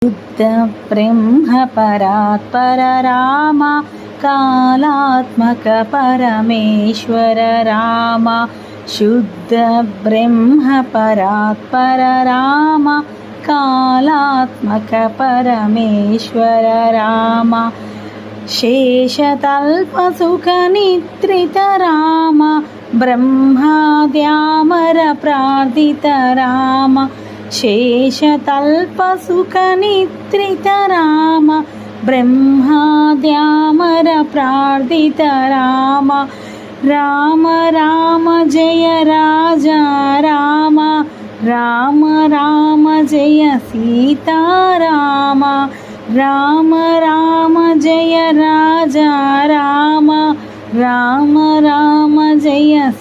शुद्ध ब्रह्म परात्पर राम कालात्मक परमेश्वर राम शुद्ध ब्रह्म परात्पर राम कालात्मक परमेश्वर राम शेषतल्पसुखनिद्रित राम ब्रह्माद्यामर प्रार्थित राम शेषतल्पसुखनिद्रित राम ब्रह्माद्यामर प्रार्थित राम राम राम जय राजा राम राम राम जय सीता राम राम राम जय राजा राम राम राम जय